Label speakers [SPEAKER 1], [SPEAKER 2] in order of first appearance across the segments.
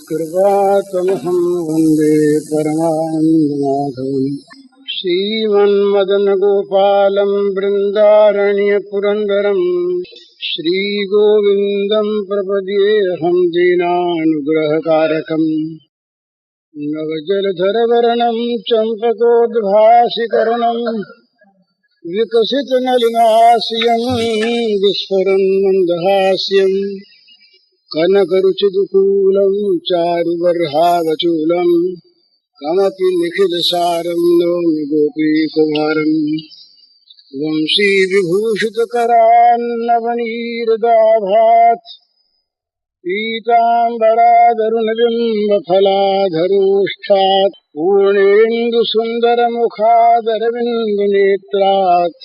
[SPEAKER 1] कृपातमहं वन्दे परमानन्दमाधवम् श्रीमन्मदनगोपालं बृन्दारण्यपुरन्दरम् श्रीगोविन्दं प्रपद्येऽहं दीनानुग्रहकारकम् नवजलधरवर्णं चम्पकोद्भासिकर्णं विकसितनलिनास्यं विस्फुरन् मन्दहास्यम् कनकरुचिदुकूलं चारुबर्हावचूलं कमपि निखिलसारं नौमि गोपीकुमारम् वंशीविभूषितकरान्नवनीरदाभात् पीताम्बरादरुणबिम्बफलाधरोष्ठात् पूर्णेन्दुसुन्दरमुखादरविन्दनेत्रात्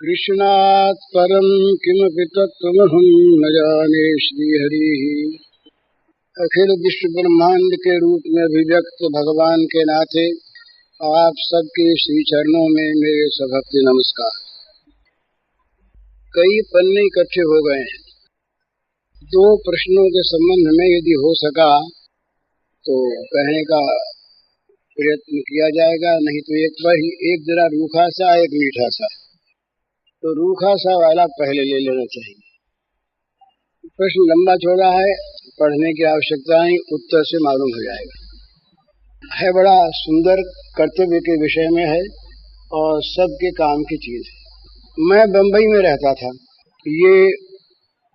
[SPEAKER 1] कृष्णात् परं किमपि तत्त्वमहं न जाने। श्रीहरिः अखिल विश्व ब्रह्मांड के रूप में अभिव्यक्त भगवान के नाते आप सबके श्री चरणों में मेरे सभक्ति नमस्कार। कई पन्ने इकट्ठे हो गए हैं। दो प्रश्नों के संबंध में यदि हो सका तो कहने का प्रयत्न किया जाएगा, नहीं तो एक जरा रूखा सा एक मीठा सा। तो रूखा सा वाला पहले ले लेना चाहिए। प्रश्न लंबा चौड़ा है, पढ़ने की आवश्यकता नहीं, उत्तर से मालूम हो जाएगा। है बड़ा सुंदर, कर्तव्य के विषय में है और सबके काम की चीज है। मैं बंबई में रहता था। ये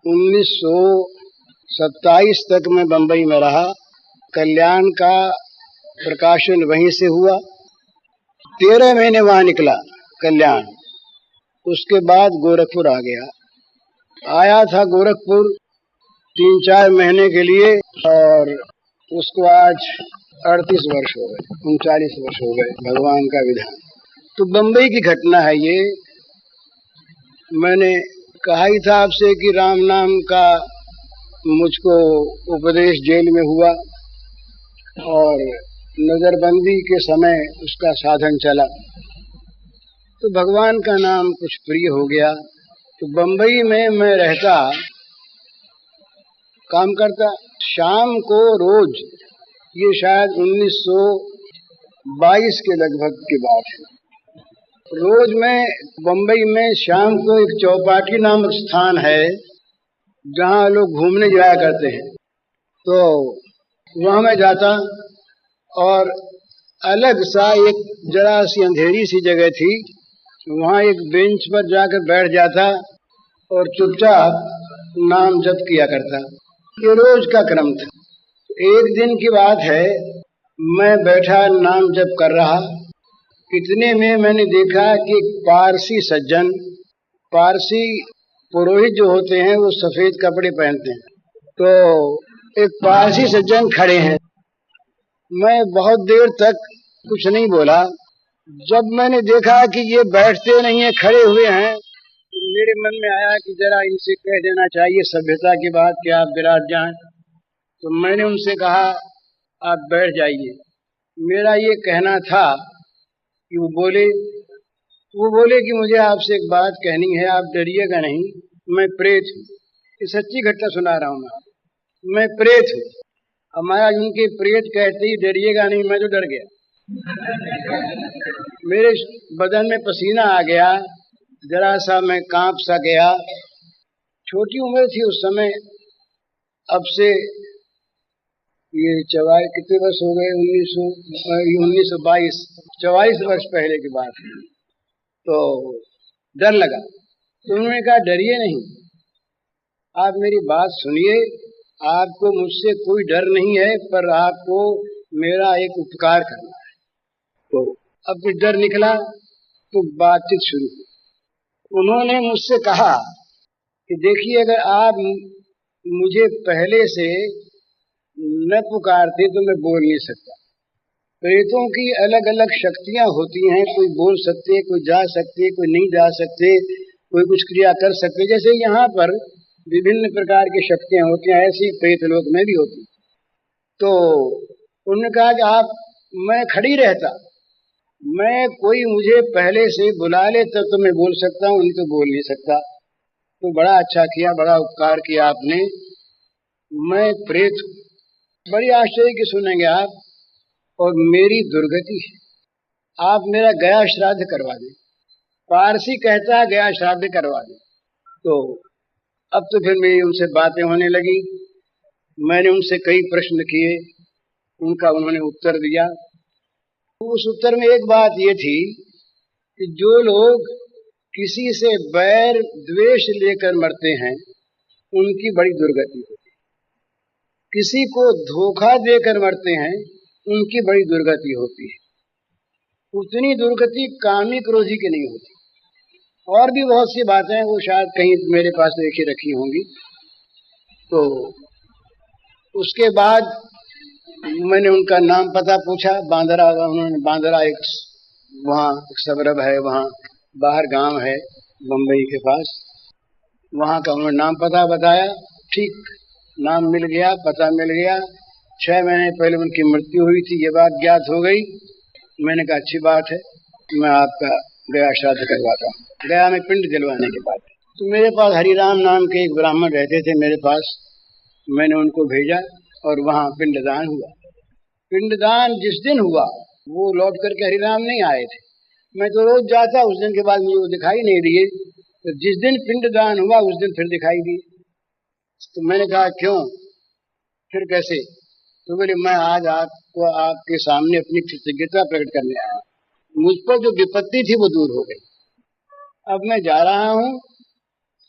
[SPEAKER 1] 1927 तक मैं बंबई में रहा। कल्याण का प्रकाशन वहीं से हुआ। 13 महीने वहां निकला कल्याण। उसके बाद गोरखपुर आ गया। आया था गोरखपुर 3-4 महीने के लिए और उसको आज 38 वर्ष हो गए, 39 वर्ष हो गए। भगवान का विधान। तो बंबई की घटना है ये। मैंने कहा ही था आपसे कि राम नाम का मुझको उपदेश जेल में हुआ और नजरबंदी के समय उसका साधन चला, तो भगवान का नाम कुछ प्रिय हो गया। तो बंबई में मैं रहता, काम करता। शाम को रोज, ये शायद 1922 के लगभग की बात है, रोज मैं बंबई में शाम को एक चौपाटी नामक स्थान है जहाँ लोग घूमने जाया करते हैं, तो वहाँ मैं जाता और अलग सा एक जरा सी अंधेरी सी जगह थी, वहाँ एक बेंच पर जाकर बैठ जाता और चुपचाप नाम जप किया करता। ये रोज का क्रम था। एक दिन की बात है, मैं बैठा नाम जप कर रहा। इतने में मैंने देखा कि पारसी सज्जन, पारसी पुरोहित जो होते हैं वो सफेद कपड़े पहनते हैं, तो एक पारसी सज्जन खड़े हैं। मैं बहुत देर तक कुछ नहीं बोला। जब मैंने देखा कि ये बैठते नहीं है, खड़े हुए हैं, तो मेरे मन में आया कि जरा इनसे कह देना चाहिए सभ्यता की बात कि आप विराट जाएं। तो मैंने उनसे कहा आप बैठ जाइए। मेरा ये कहना था कि वो बोले कि मुझे आपसे एक बात कहनी है, आप डरिएगा नहीं, मैं प्रेत हूँ। ये सच्ची घटना सुना रहा हूँ मैं प्रेत हूँ। अब महाराज उनके प्रेत कहते ही डरिएगा नहीं, मैं तो डर गया। मेरे बदन में पसीना आ गया, जरा सा मैं कांप सा गया। छोटी उम्र थी उस समय। अब से ये कितने वर्ष हो गए, 1922, 44 वर्ष पहले की बात है। तो डर लगा। तो उन्होंने कहा डरिए नहीं, आप मेरी बात सुनिए, आपको मुझसे कोई डर नहीं है, पर आपको मेरा एक उपकार करना है। तो अब कुछ डर निकला तो बातचीत शुरू हुई। उन्होंने मुझसे कहा कि देखिए, अगर आप मुझे पहले से न पुकारते तो मैं बोल नहीं सकता। प्रेतों की अलग अलग शक्तियां होती हैं, कोई बोल सकते, कोई जा सकते, कोई नहीं जा सकते, कोई कुछ क्रिया कर सकते। जैसे यहाँ पर विभिन्न प्रकार की शक्तियां होती हैं, ऐसी प्रेत लोक में भी होती। तो उन्होंने कहा कि मैं खड़ी रहता, मैं कोई मुझे पहले से बुला ले तब तो मैं बोल सकता हूँ, नहीं तो बोल नहीं सकता। तो बड़ा अच्छा किया, बड़ा उपकार किया आपने। मैं प्रेत बड़ी आश्चर्य की सुनेंगे आप, और मेरी दुर्गति है, आप मेरा गया श्राद्ध करवा दें। पारसी कहता है गया श्राद्ध करवा दें। तो अब तो फिर मेरी उनसे बातें होने लगी। मैंने उनसे कई प्रश्न किए, उनका उन्होंने उत्तर दिया। उस उत्तर में एक बात ये थी कि जो लोग किसी से बैर द्वेष लेकर मरते हैं उनकी बड़ी दुर्गति होती है, किसी को धोखा देकर मरते हैं उनकी बड़ी दुर्गति होती है। उतनी दुर्गति कामी क्रोधी की नहीं होती। और भी बहुत सी बातें हैं, वो शायद कहीं मेरे पास लिखी रखी होंगी। तो उसके बाद मैंने उनका नाम पता पूछा। बांदरा, उन्होंने बांदरा एक वहाँ एक सबरब है, वहाँ बाहर गांव है बम्बई के पास, वहाँ का उन्होंने नाम पता बताया। ठीक नाम मिल गया, पता मिल गया। 6 महीने पहले उनकी मृत्यु हुई थी, ये बात ज्ञात हो गई। मैंने कहा अच्छी बात है, मैं आपका गया श्राद्ध करवाता हूँ। गया में पिंड जलवाने के बाद तो मेरे पास हरिराम नाम के एक ब्राह्मण रहते थे मेरे पास, मैंने उनको भेजा और वहाँ पिंडदान हुआ। पिंडदान जिस दिन हुआ वो लौट करके हरिराम नहीं आए थे। मैं तो रोज जाता, उस दिन के बाद मुझे वो दिखाई नहीं दिए। तो जिस दिन पिंडदान हुआ उस दिन फिर दिखाई दिए। तो मैंने कहा क्यों, फिर कैसे? तो बोले मैं आज आपको आपके सामने अपनी कृतज्ञता प्रकट करने आया। मुझ पर जो विपत्ति थी वो दूर हो गई। अब मैं जा रहा हूँ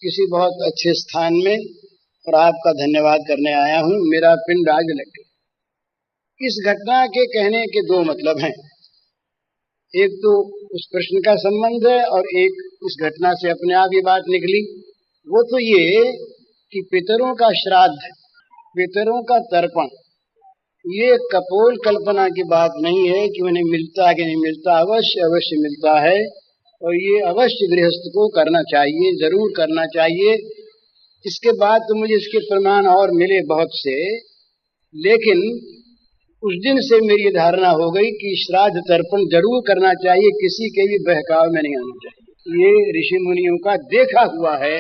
[SPEAKER 1] किसी बहुत अच्छे स्थान में और आपका धन्यवाद करने आया हूँ। मेरा पिंड आज लग गया। इस घटना के कहने के 2 मतलब हैं। एक तो उस प्रश्न का संबंध है और एक इस घटना से अपने आप ये बात निकली। वो तो ये कि पितरों का श्राद्ध, पितरों का तर्पण, ये कपोल कल्पना की बात नहीं है कि उन्हें मिलता है कि नहीं मिलता। अवश्य अवश्य मिलता है और ये अवश्य गृहस्थ को करना चाहिए, जरूर करना चाहिए। इसके बाद तो मुझे इसके प्रमाण और मिले बहुत से, लेकिन उस दिन से मेरी धारणा हो गई कि श्राद्ध तर्पण जरूर करना चाहिए, किसी के भी बहकाव में नहीं आना चाहिए। ये ऋषि मुनियों का देखा हुआ है,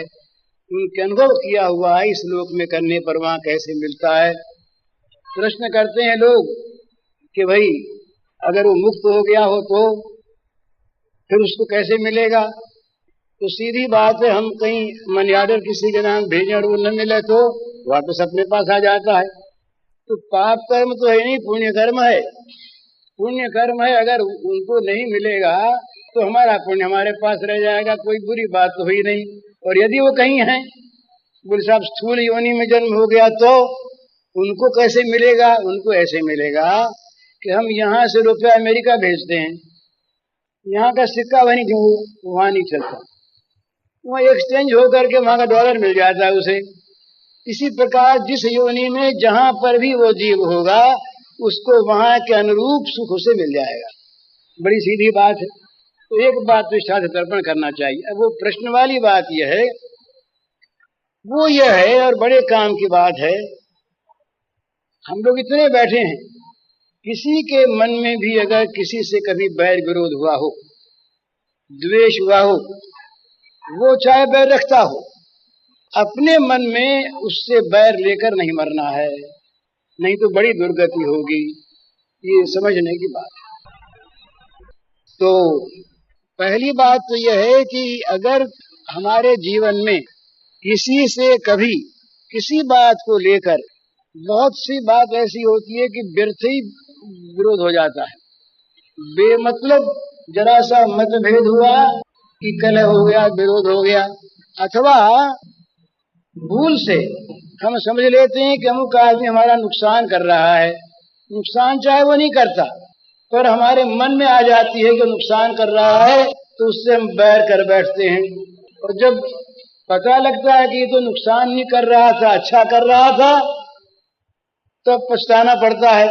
[SPEAKER 1] उनके अनुभव किया हुआ है। इस लोक में करने पर वहां कैसे मिलता है। प्रश्न करते हैं लोग कि भाई अगर वो मुक्त हो गया हो तो फिर उसको कैसे मिलेगा? तो सीधी बात है, हम कहीं मनी ऑर्डर किसी के नाम भेजें और वो न मिले तो वापस अपने पास आ जाता है। तो पाप कर्म तो है नहीं, पुण्य कर्म है। पुण्य कर्म है, अगर उनको नहीं मिलेगा तो हमारा पुण्य हमारे पास रह जाएगा, कोई बुरी बात तो हुई नहीं। और यदि वो कहीं हैं, बोले साहब स्थूल योनि में जन्म हो गया तो उनको कैसे मिलेगा? उनको ऐसे मिलेगा कि हम यहाँ से रुपया अमेरिका भेजते हैं, यहाँ का सिक्का वहाँ नहीं चलता, वहाँ एक्सचेंज होकर के वहाँ का डॉलर मिल जाता है उसे। इसी प्रकार जिस योनि में जहाँ पर भी वो जीव होगा उसको वहाँ के अनुरूप सुख उसे मिल जाएगा। बड़ी सीधी बात है। तो एक बात तो श्राद्ध तर्पण करना चाहिए। अब वो प्रश्न वाली बात यह है, वो यह है और बड़े काम की बात है, हम लोग इतने बैठे हैं, किसी के मन में भी अगर किसी से कभी बैर विरोध हुआ हो, द्वेष हुआ हो, वो चाहे बैर रखता हो, अपने मन में उससे बैर लेकर नहीं मरना है, नहीं तो बड़ी दुर्गति होगी। ये समझने की बात है। तो पहली बात तो यह है कि अगर हमारे जीवन में किसी से कभी किसी बात को लेकर, बहुत सी बात ऐसी होती है कि व्यर्थ ही विरोध हो जाता है, बेमतलब जरा सा मतभेद हुआ कि कलह हो गया, विरोध हो गया, अथवा भूल से हम समझ लेते हैं कि अमुक आदमी हमारा नुकसान कर रहा है। नुकसान चाहे वो नहीं करता, पर हमारे मन में आ जाती है कि नुकसान कर रहा है, तो उससे हम बैर कर बैठते हैं। और जब पता लगता है कि ये तो नुकसान नहीं कर रहा था, अच्छा कर रहा था, तब पछताना पड़ता है।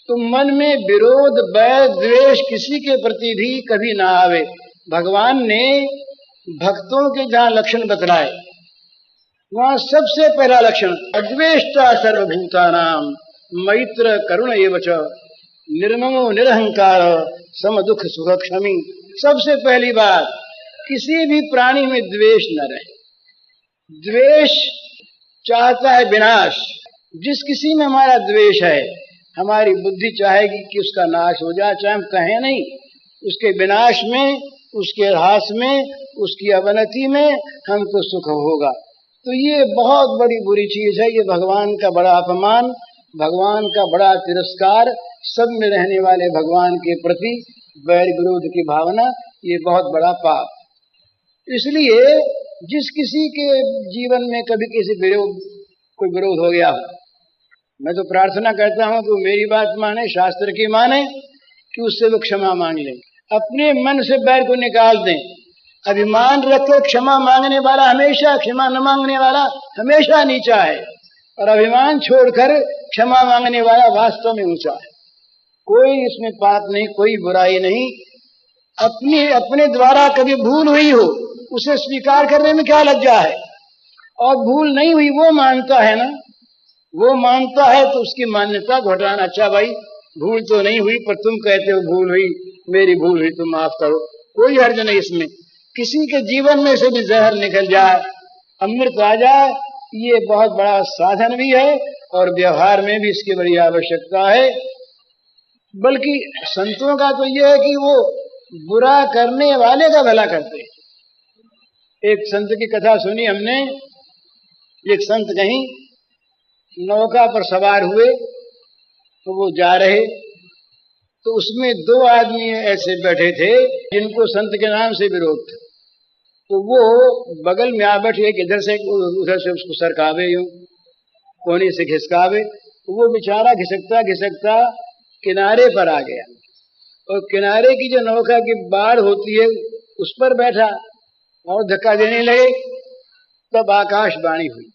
[SPEAKER 1] तो मन में विरोध, बैर, द्वेष किसी के प्रति भी कभी ना आवे। भगवान ने भक्तों के जहाँ लक्षण बतलाए, वहाँ सबसे पहला लक्षण अद्वेष्टा सर्वभूतानां मैत्र करुण एव च निर्ममो निरहंकार सम दुख सुख क्षमी। सबसे पहली बात, किसी भी प्राणी में द्वेष न रहे। द्वेष चाहता है विनाश, जिस किसी में हमारा द्वेष है, हमारी बुद्धि चाहेगी कि उसका नाश हो जाए, चाहे हम कहें नहीं, उसके विनाश में, उसके ह्रास में, उसकी अवनति में हमको सुख होगा। तो ये बहुत बड़ी बुरी चीज है। ये भगवान का बड़ा अपमान, भगवान का बड़ा तिरस्कार, सब में रहने वाले भगवान के प्रति वैर विरोध की भावना, ये बहुत बड़ा पाप। इसलिए जिस किसी के जीवन में कभी किसी कोई विरोध हो गया, मैं तो प्रार्थना करता हूं कि मेरी बात माने, शास्त्र की माने, कि उससे वो क्षमा मांग लें, अपने मन से बैर को निकाल दें। अभिमान रखकर क्षमा मांगने वाला हमेशा, क्षमा न मांगने वाला हमेशा नीचा है, और अभिमान छोड़कर क्षमा मांगने वाला वास्तव में ऊंचा है। कोई इसमें पाप नहीं, कोई बुराई नहीं। अपने द्वारा कभी भूल हुई हो, उसे स्वीकार करने में क्या लज्जा है। और भूल नहीं हुई वो मानता है ना, वो मानता है तो उसकी मान्यता घटाना, अच्छा भाई भूल तो नहीं हुई, पर तुम कहते हो भूल हुई, मेरी भूल हुई, तुम माफ करो, कोई हर्ज नहीं इसमें। किसी के जीवन में से भी जहर निकल जाए, अमृत आ जाए, ये बहुत बड़ा साधन भी है, और व्यवहार में भी इसकी बड़ी आवश्यकता है। बल्कि संतों का तो यह है कि वो बुरा करने वाले का भला करते हैं। एक संत की कथा सुनी हमने। एक संत कहीं नौका पर सवार हुए, तो वो जा रहे, तो उसमें दो आदमी ऐसे बैठे थे जिनको संत के नाम से विरोध था। तो वो बगल में आ बैठे, एक इधर से उधर से उसको सरकावे, यूं कोने से घिसकावे। तो वो बेचारा घिसकता घिसकता किनारे पर आ गया, और किनारे की जो नौका की बाड़ होती है उस पर बैठा और धक्का देने लगे। तब आकाशवाणी हुई,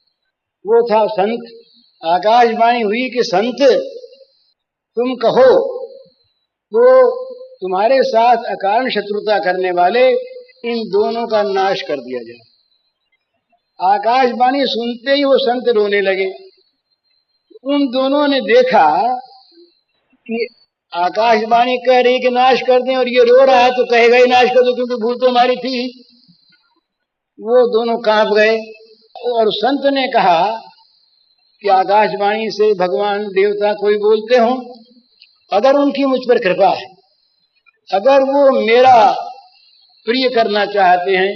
[SPEAKER 1] वो था संत। आकाशवाणी हुई कि संत तुम कहो तो तुम्हारे साथ अकारण शत्रुता करने वाले इन दोनों का नाश कर दिया जाए। आकाशवाणी सुनते ही वो संत रोने लगे। उन दोनों ने देखा कि आकाशवाणी कह रही कि नाश कर दें, और ये रो रहा है तो कहेगा ही नाश कर दो, क्योंकि भूल तो हमारी थी। वो दोनों कांप गए, और संत ने कहा कि आकाशवाणी से भगवान देवता कोई बोलते हो, अगर उनकी मुझ पर कृपा है, अगर वो मेरा प्रिय करना चाहते हैं,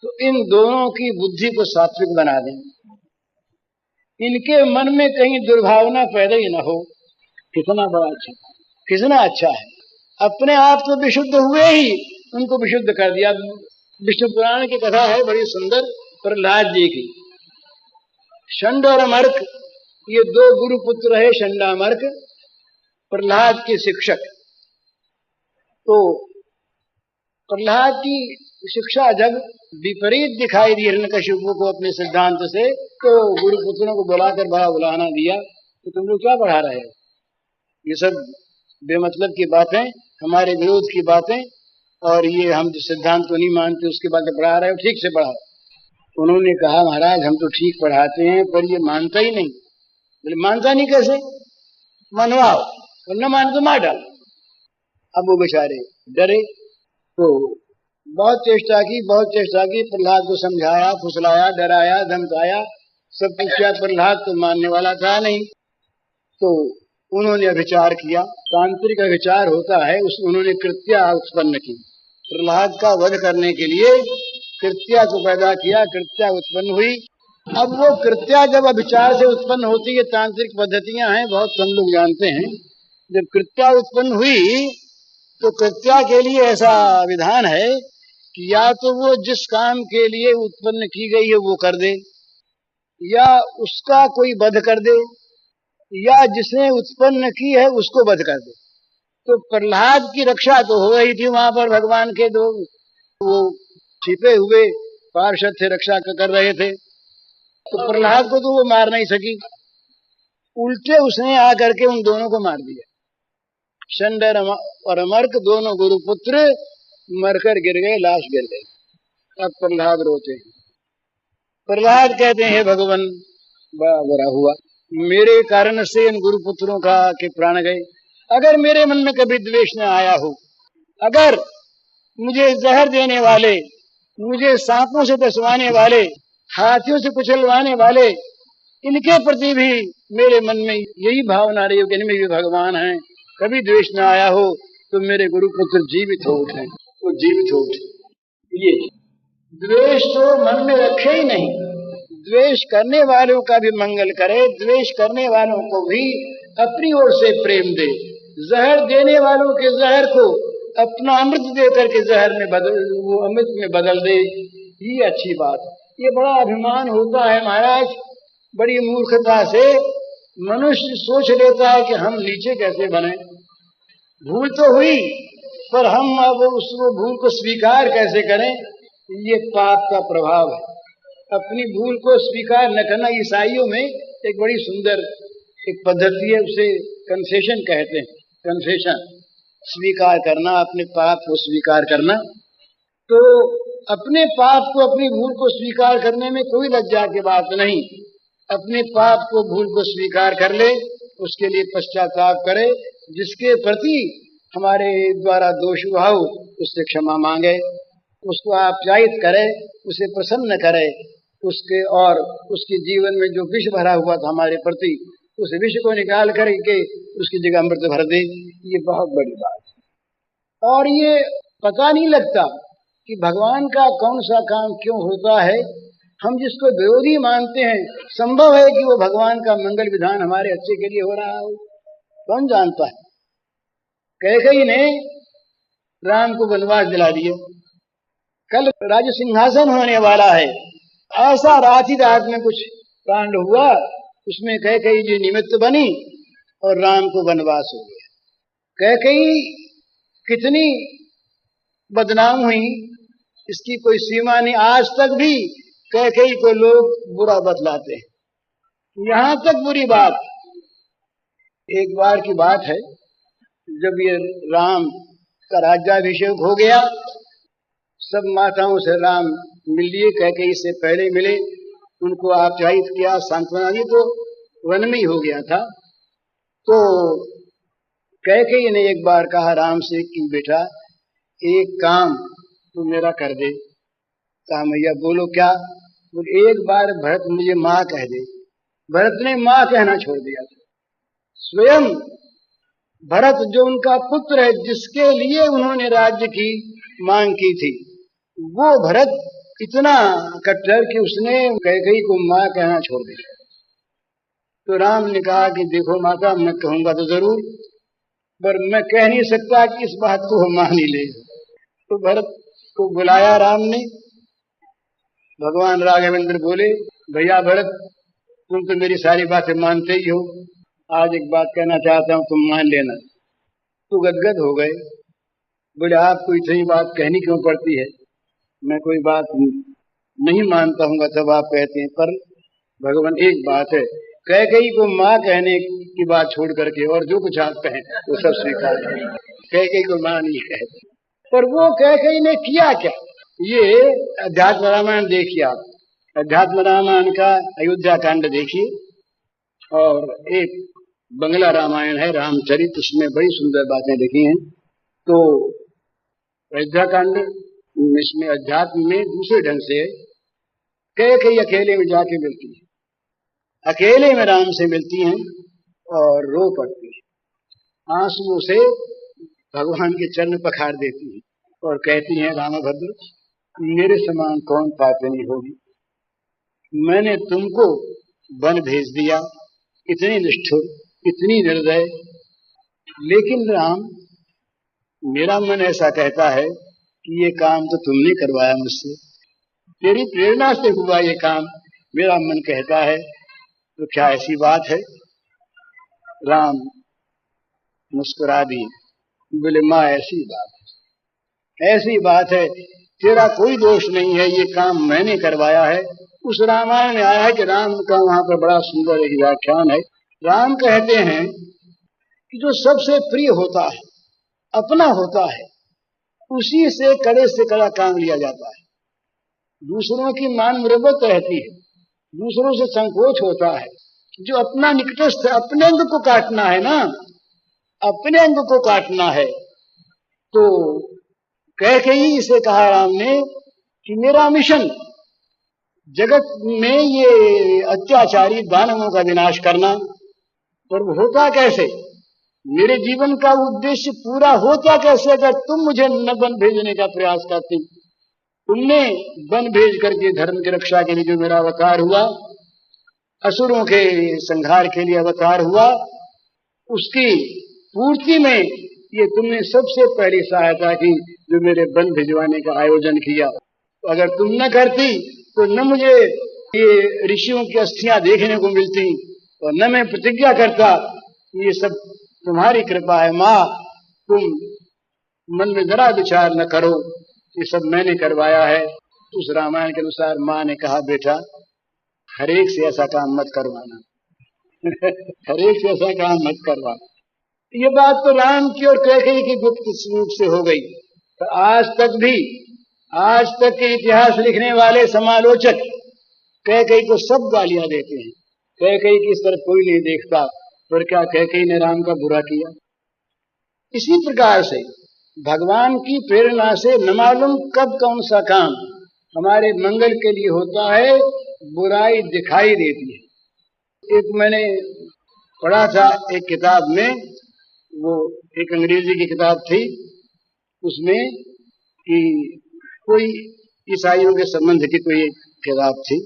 [SPEAKER 1] तो इन दोनों की बुद्धि को सात्विक बना दें, इनके मन में कहीं दुर्भावना पैदा ही न हो। कितना बड़ा अच्छा, कितना अच्छा है। अपने आप तो विशुद्ध हुए ही, उनको विशुद्ध कर दिया। विष्णु पुराण की कथा है बड़ी सुंदर, प्रहलाद जी की। षंड और अमर्क, ये दो गुरु पुत्र है, षंडामर्क प्रहलाद के शिक्षक। तो प्रहलाद की शिक्षा जब विपरीत दिखाई दी हिरण्यकशिपु को अपने सिद्धांत से, तो गुरुपुत्रों को बुलाकर बड़ा बुलाना दिया कि तुम लोग क्या पढ़ा रहे हो, ये सब बेमतलब की बातें, हमारे विरोध की बातें, और ये हम जो सिद्धांत को नहीं मानते उसके बातें पढ़ा रहे हो, ठीक से पढ़ाओ। उन्होंने कहा महाराज हम तो ठीक पढ़ाते हैं, पर ये मानता ही नहीं। बोले मानता नहीं कैसे, मनवाओ, और न मान तो मार डालो। अब वो बेचारे डरे, तो बहुत चेष्टा की, प्रहलाद को समझाया, फुसलाया, डराया, धमकाया, सब कुछ किया। प्रहलाद तो मानने वाला था नहीं। तो उन्होंने विचार किया, तांत्रिक विचार होता है, उन्होंने कृत्या उत्पन्न की। प्रहलाद का वध करने के लिए कृत्या को पैदा किया, कृत्या उत्पन्न हुई। अब वो कृत्या जब विचार से उत्पन्न होती है, तांत्रिक पद्धतियां हैं, बहुत कम लोग जानते हैं। जब कृत्या उत्पन्न हुई तो कृत्या के लिए ऐसा विधान है कि या तो वो जिस काम के लिए उत्पन्न की गई है वो कर दे, या उसका कोई वध कर दे, या जिसने उत्पन्न की है उसको वध कर दे। तो प्रहलाद की रक्षा तो हो रही थी, वहां पर भगवान के दो वो छिपे हुए पार्षद थे, रक्षा कर रहे थे। तो प्रहलाद को तो वो मार नहीं सकी, उल्टे उसने आकर के उन दोनों को मार दिया। षंड और अमर्क दोनों गुरुपुत्र मरकर गिर गए, लाश गिर गई। अब प्रहलाद रोते हैं। प्रहलाद कहते हैं भगवान बड़ा बुरा हुआ, मेरे कारण से इन गुरुपुत्रों का के प्राण गए। अगर मेरे मन में कभी द्वेष न आया हो, अगर मुझे जहर देने वाले, मुझे सांपों से डसवाने वाले, हाथियों से कुचलवाने वाले, इनके प्रति भी मेरे मन में यही भावना रही हो कि इनमें भी भगवान है, कभी द्वेष न आया हो तो मेरे गुरुपुत्र जीवित हो उठे, वो जीवित हो उठे। ये द्वेष तो मन में रखे ही नहीं, द्वेष करने वालों का भी मंगल करे, द्वेष करने वालों को भी अपनी ओर से प्रेम दे, जहर देने वालों के जहर को अपना अमृत दे करके जहर में बदल, वो अमृत में बदल दे, ये अच्छी बात। ये बड़ा अभिमान होता है महाराज, बड़ी मूर्खता से मनुष्य सोच लेता है कि हम नीचे कैसे बने। भूल तो हुई पर हम अब उस भूल को स्वीकार कैसे करें, ये पाप का प्रभाव है। अपनी भूल को स्वीकार न करना, ईसाइयों में एक बड़ी सुंदर एक पद्धति है, उसे कन्फेशन कहते हैं। कन्फेशन, स्वीकार करना, अपने पाप को स्वीकार करना। तो अपने पाप को, अपनी भूल को स्वीकार करने में कोई लज्जा की बात नहीं। अपने पाप को, भूल को स्वीकार कर ले, उसके लिए पश्चाताप करे, जिसके प्रति हमारे द्वारा दोष हुआ हो उससे क्षमा मांगे, उसको आप्यायित करे, उसे प्रसन्न करे, उसके और उसके जीवन में जो विष भरा हुआ था हमारे प्रति, उस विष को निकाल करके उसकी जगह अमृत भर दे। ये बहुत बड़ी बात है। और ये पता नहीं लगता कि भगवान का कौन सा काम क्यों होता है। हम जिसको विरोधी मानते हैं, संभव है कि वो भगवान का मंगल विधान हमारे अच्छे के लिए हो रहा हो, कौन जानता है। कैकेयी ने राम को वनवास दिला दिया, कल राज्य सिंहासन होने वाला है, ऐसा रात ही रात में कुछ कांड हुआ, उसमें कैकेयी जी निमित्त बनी और राम को वनवास हो गया। कैकेयी कितनी बदनाम हुई इसकी कोई सीमा नहीं। आज तक भी कैकेयी को लोग बुरा बतलाते हैं। यहां तक बुरी बात, एक बार की बात है, जब ये राम का राज्याभिषेक हो गया, सब माताओं से राम मिल लिए, कैकेयी से पहले मिले, उनको आप्यायित किया, सांत्वना दी, तो वन में ही हो गया था। तो कैकेयी ने एक बार कहा राम से कि बेटा एक काम तू मेरा कर दे। कहा मैया बोलो क्या? बोले एक बार भरत मुझे माँ कह दे। भरत ने माँ कहना छोड़ दिया। स्वयं भरत जो उनका पुत्र है, जिसके लिए उन्होंने राज्य की मांग की थी, वो भरत इतना कट्टर कि उसने कैकेयी को माँ कहना छोड़ दिया। तो राम ने कहा कि देखो माता, मैं कहूंगा तो जरूर, पर मैं कह नहीं सकता कि इस बात को हम मान ही ले। तो भरत को बुलाया राम ने। भगवान राघवेंद्र बोले भैया भरत, तुम तो मेरी सारी बातें मानते ही हो, आज एक बात कहना चाहता हूं, तुम मान लेना। तो गदगद हो गए। बोले आपको इतनी बात कहनी क्यों पड़ती है? मैं कोई बात नहीं मानता हूँ तब आप कहते हैं, पर भगवान एक बात है, कैकेयी को माँ कहने की बात छोड़ करके और जो कुछ आप कहें वो सब स्वीकार करें। कैकेयी को माँ नहीं कहते। पर वो कैकेयी ने किया क्या? ये अध्यात्म रामायण देखिए आप, अध्यात्म रामायण का अयोध्या कांड देखिए, और एक बंगला रामायण है रामचरित, उसमें बड़ी सुंदर बातें लिखी हैं। तो अयोध्या कांड इसमें अध्यात्म में दूसरे ढंग से कैकेयी अकेले में जाके मिलती है, अकेले में राम से मिलती हैं और रो पड़ती है, आंसुओं से भगवान के चरण पखार देती है और कहती हैं रामभद्र, मेरे समान कौन पापिनी होगी, मैंने तुमको वन भेज दिया, इतनी निष्ठुर, इतनी निर्दय, लेकिन राम मेरा मन ऐसा कहता है कि ये काम तो तुमने करवाया मुझसे, तेरी प्रेरणा से हुआ ये काम, मेरा मन कहता है, तो क्या ऐसी बात है? राम मुस्कुरा दिए, बोले माँ ऐसी बात है, तेरा कोई दोष नहीं है, ये काम मैंने करवाया है। उस रामायण में आया है कि राम का वहां पर बड़ा सुंदर एक व्याख्यान है। राम कहते हैं कि जो सबसे प्रिय होता है, अपना होता है, उसी से कड़े से कड़ा काम लिया जाता है। दूसरों की मान मुरब्बत रहती है, दूसरों से संकोच होता है। जो अपना निकटस्थ, अपने अंग को काटना है ना, अपने अंग को काटना है, तो कैकेयी से कहा राम ने कि मेरा मिशन जगत में ये अत्याचारी दानवों का विनाश करना, पर होता कैसे? मेरे जीवन का उद्देश्य पूरा होता कैसे अगर तुम मुझे न वन भेजने का प्रयास करती? तुमने वन भेज करके धर्म की रक्षा के लिए जो मेरा अवतार हुआ, असुरों के संहार के लिए अवतार हुआ, उसकी पूर्ति में ये तुमने सबसे पहली सहायता की जो मेरे वन भिजवाने का आयोजन किया। तो अगर तुम न करती तो न मुझे ये ऋषियों की अस्थियां देखने को मिलती और न मैं प्रतिज्ञा करता। ये सब तुम्हारी कृपा है माँ, तुम मन में जरा विचार न करो, ये सब मैंने करवाया है। उस रामायण के अनुसार माँ ने कहा, बेटा हर एक से ऐसा काम मत करवाना हर एक से ऐसा काम मत करवाना। ये बात तो राम की और कैकेयी की गुप्त रूप से हो गई। तो आज तक के इतिहास लिखने वाले समालोचक कैकेयी को सब गालियां देते हैं। कैकेयी की इस तरफ कोई नहीं देखता, पर क्या कैकेयी ने राम का बुरा किया? इसी प्रकार से भगवान की प्रेरणा से न मालूम कब कौन सा काम हमारे मंगल के लिए होता है, बुराई दिखाई देती है। एक मैंने पढ़ा था एक किताब में, वो एक अंग्रेजी की किताब थी, उसमें कि कोई ईसाइयों के संबंध की कोई एक किताब थी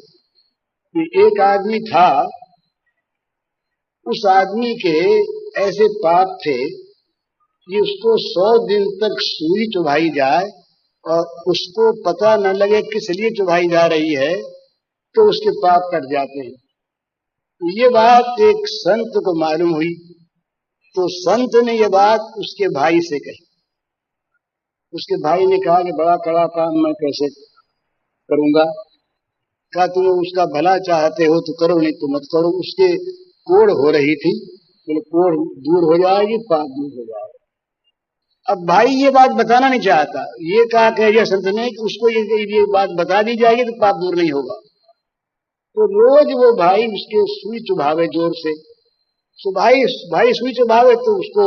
[SPEAKER 1] कि एक आदमी था, उस आदमी के ऐसे पाप थे कि उसको 100 दिन तक सुई चुभाई जाए और उसको पता न लगे किस लिए चुभाई जा रही है, तो उसके पाप कट जाते हैं। ये बात एक संत को मालूम हुई, तो संत ने ये बात उसके भाई से कही। उसके भाई ने कहा कि बड़ा कड़ा काम मैं कैसे करूंगा? क्या तुम उसका भला चाहते हो तो करो, नहीं तो मत करो। उसके कोढ़ हो रही थी, बोले कोढ़ दूर हो जाएगी, पाप दूर हो जाएगा। अब भाई ये बात बताना नहीं चाहता, ये कहा कि यह संत ने कि उसको ये बात बता दी जाएगी तो पाप दूर नहीं होगा। तो रोज वो भाई उसके सुई चुभावे जोर से। तो भाई सुई चुभावे तो उसको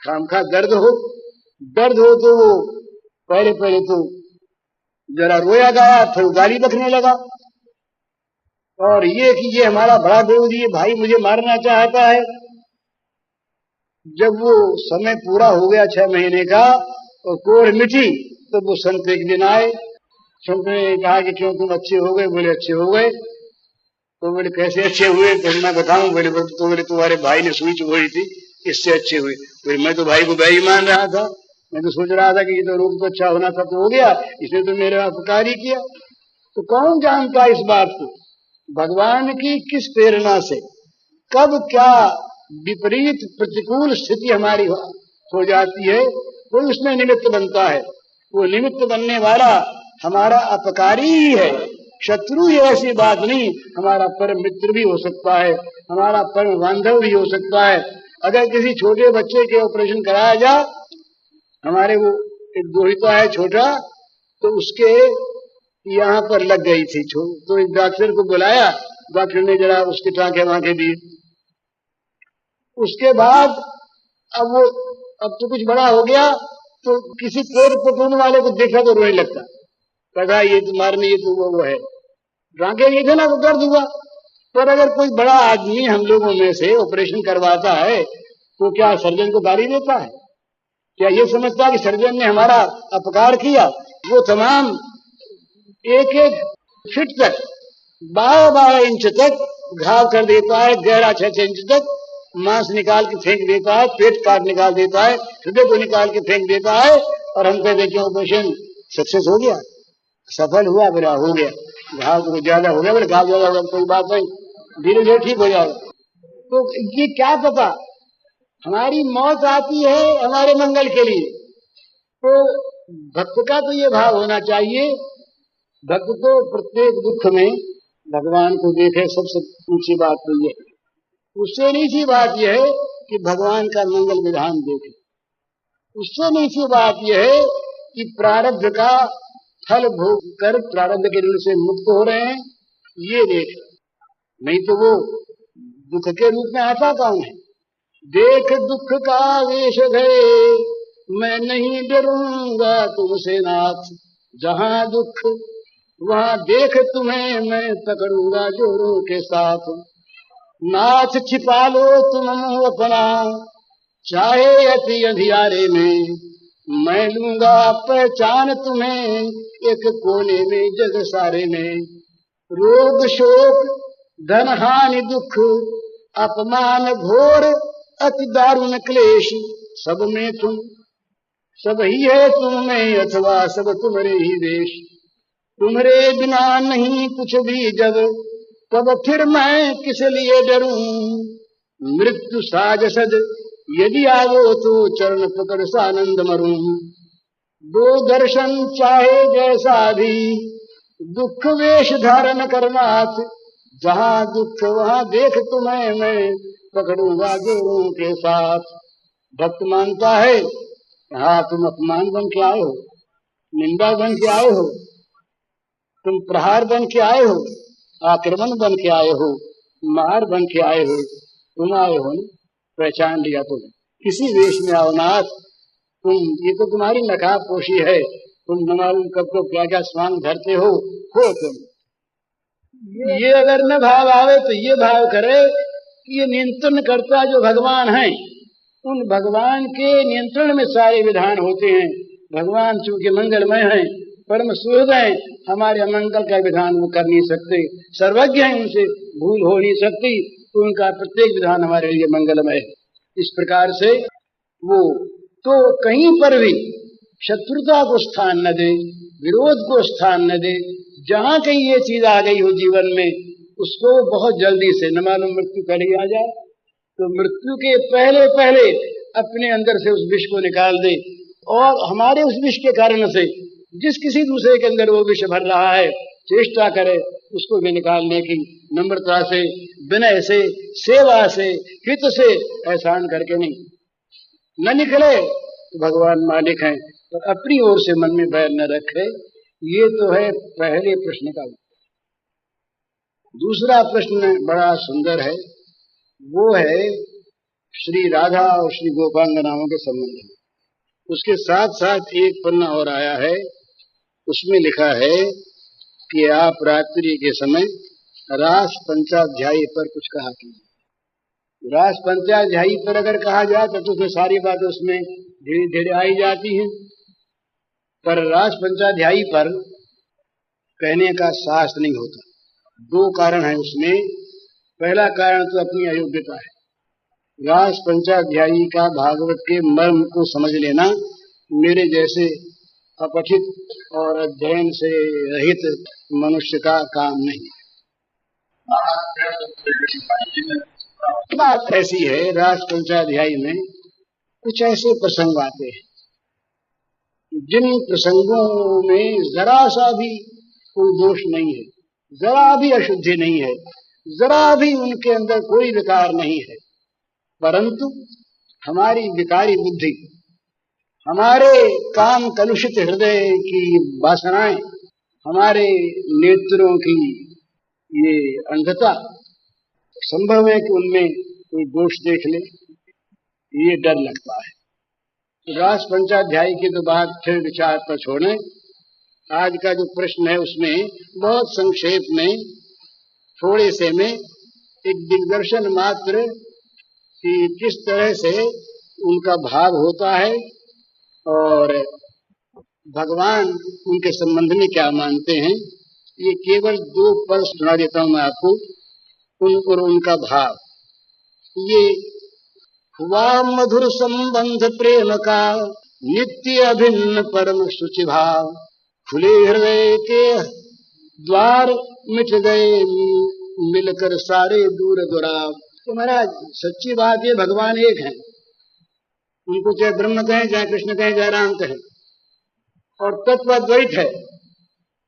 [SPEAKER 1] खामखा दर्द हो तो वो पहले तो जरा रोया गाया, फिर गाली बकने लगा और ये कि ये हमारा बड़ा विरोधी, ये भाई मुझे मारना चाहता है। जब वो समय पूरा हो गया 6 महीने का और कोढ़ मिटी, तो वो संत एक दिन आए। संत ने कहा कि क्यों तुम अच्छे हो गए? बोले अच्छे हो गए। तो बोले कैसे अच्छे हुए? तो मैं बताऊं? बोले तुम्हारे भाई ने सुई चुभाई थी, इससे अच्छे हुए। बोले मैं तो भाई को बैरी मान रहा था, मैं तो सोच रहा था कि ये तो रोग तो अच्छा होना था, तो हो गया, इसने तो मेरा उपकार ही किया। तो कौन जानता इस बात को? भगवान की किस प्रेरणा से कब क्या विपरीत प्रतिकूल स्थिति हमारी हो जाती है, कोई उसमें निमित्त बनता है। वो निमित्त बनने वाला हमारा अपकारी ही है, शत्रु ही ऐसी बात नहीं, हमारा परम मित्र भी हो सकता है, हमारा परम बांधव भी हो सकता है। अगर किसी छोटे बच्चे के ऑपरेशन कराया जाए, हमारे वो एक दोहिता है छोटा, तो उसके यहाँ पर लग गई थी, तो एक डॉक्टर को बुलाया, डॉक्टर ने जरा उसके टाँके वाँके दिए। उसके बाद अब तो कुछ बड़ा हो गया, तो किसी पेड़ पकड़ने वाले को देखा तो रोने लगता, कहा ये तुम्हारे लिए तो वो है, टाँके ये थे ना, तो दर्द हुआ। पर अगर कोई बड़ा आदमी हम लोगों में से ऑपरेशन करवाता है, तो क्या सर्जन को गाली देता है? क्या ये समझता है कि सर्जन ने हमारा अपकार किया? वो तमाम 1-1 फीट तक 12-12 इंच तक घाव कर देता है, गहरा 6-6 इंच तक मांस निकाल के फेंक देता है, पेट काट निकाल देता है, हृदय को निकाल के फेंक देता है, और हम कहते हैं ऑपरेशन सक्सेस हो गया, सफल हुआ, बोला हो गया, घाव तो ज्यादा हो गया, बोले घाव ज्यादा होगा कोई बात नहीं, धीरे धीरे ठीक हो जाएगा। तो ये क्या पता, हमारी मौत आती है हमारे मंगल के लिए। तो भक्त का तो ये भाव होना चाहिए, भक्त तो प्रत्येक दुख में भगवान को देखे। सबसे ऊंची बात तो ये है, उससे नीची बात यह है कि भगवान का मंगल विधान देखे। उससे नीची बात यह है कि प्रारब्ध का फल भोग कर प्रारब्ध के ऋण से मुक्त हो रहे हैं, ये देख। नहीं तो वो दुख के रूप में आता कौन है? देख दुख का वेश गए, मैं नहीं डरूंगा तुमसे नाथ, जहां दुख वहां देख तुम्हें मैं पकड़ूंगा जोरों के साथ। नाथ छिपा लो तुम मुँह अपना, चाहे अति अंधियारे में, मैं लूंगा पहचान तुम्हें एक कोने में जग सारे में। रोग शोक धन हानि दुख अपमान घोर अति दारुण क्लेश, सब में तुम, सब ही है तुम में अथवा सब तुम्हारे ही देश। तुम्हारे बिना नहीं कुछ भी जब, तब फिर मैं किस लिए डरूं। मृत्यु साजसद यदि आवो तो चरण पकड़ सानंद मरूं। दो दर्शन चाहे जैसा भी, दुख वेश धारण करनाथ, जहां दुख वहां देख तुम्हें मैं पकड़ूंगा जोरों के साथ। भक्त मानता है हाँ तुम अपमान बन के आए हो, निंदा बन के आए हो, तुम प्रहार बन के आए हो, आक्रमण बन के आए हो, मार बन के आए हो, तुम आए हो न, पहचान लिया तुम, किसी वेश में आओ नाथ। तुम, ये तो तुम्हारी नकाबपोशी है, तुम न मालूम कब को क्या क्या स्वांग धरते हो तुम। ये अगर न भाव आवे तो ये भाव करे कि ये नियंत्रण करता जो भगवान है, उन भगवान के नियंत्रण में सारे विधान होते हैं। भगवान चूंकि मंगलमय हैं, परम सुहृद हैं, हमारे अमंगल का विधान वो कर नहीं सकते, सर्वज्ञ हैं, उनसे भूल हो नहीं सकती, तो उनका प्रत्येक विधान हमारे लिए मंगलमय है। इस प्रकार से वो तो कहीं पर भी शत्रुता को स्थान न दे, विरोध को स्थान न दे। जहां कहीं ये चीज आ गई हो जीवन में, उसको बहुत जल्दी से, न मालूम मृत्यु कड़ी आ जाए तो मृत्यु के पहले पहले अपने अंदर से उस विष को निकाल दे, और हमारे उस विष के कारण से जिस किसी दूसरे के अंदर वो विष भर रहा है, चेष्टा करे उसको भी निकालने की, नम्रता से, विनय से, सेवा से, हित से, एहसान करके नहीं। न निकले तो भगवान मालिक हैं, तो अपनी ओर से मन में बैर न रखे। ये तो है पहले प्रश्न का। दूसरा प्रश्न बड़ा सुंदर है, वो है श्री राधा और श्री गोपांगनाओं के संबंध में। उसके साथ साथ एक पन्ना और आया है, उसमें लिखा है कि आप रात्रि के समय रास पंचाध्यायी पर कुछ कहा कीजिए। रास पंचाध्यायी पर अगर कहा जाए तो उसमें सारी बातें उसमें धीरे धीरे आई जाती हैं, पर रास पंचाध्यायी पर कहने का साहस नहीं होता। दो कारण है उसमें। पहला कारण तो अपनी अयोग्यता है। रास पंचाध्यायी का भागवत के मर्म को समझ लेना मेरे जैसे अपठित और अध्ययन से रहित मनुष्य का काम नहीं। बात ऐसी है, रास पंचाध्यायी में कुछ ऐसे प्रसंग आते हैं जिन प्रसंगों में जरा सा भी कोई दोष नहीं है, जरा भी अशुद्धि नहीं है, जरा भी उनके अंदर कोई विकार नहीं है, परंतु हमारी विकारी बुद्धि, हमारे काम कलुषित हृदय की वासनाएं, हमारे नेत्रों की ये अंधता, संभव है कि उनमें कोई दोष देख ले, ये डर लगता है। रास पंचाध्यायी की तो बात फिर विचार पर छोड़ें। आज का जो प्रश्न है उसमें बहुत संक्षेप में, थोड़े से में एक दिग्दर्शन मात्र कि किस तरह से उनका भाव होता है और भगवान उनके संबंध में क्या मानते हैं, ये केवल दो पद सुना देता हूं मैं आपको, और उनका भाव। ये हुआ मधुर संबंध प्रेम का, नित्य अभिन्न परम शुचि भाव, खुले हृदय के द्वार मिट गए मिलकर सारे दूर दुराव। तो महाराज सच्ची बात, ये भगवान एक हैं, उनको चाहे ब्रह्म कहें, चाहे कृष्ण कहें, चाहे राम कहें, और तत्व अद्वैत है,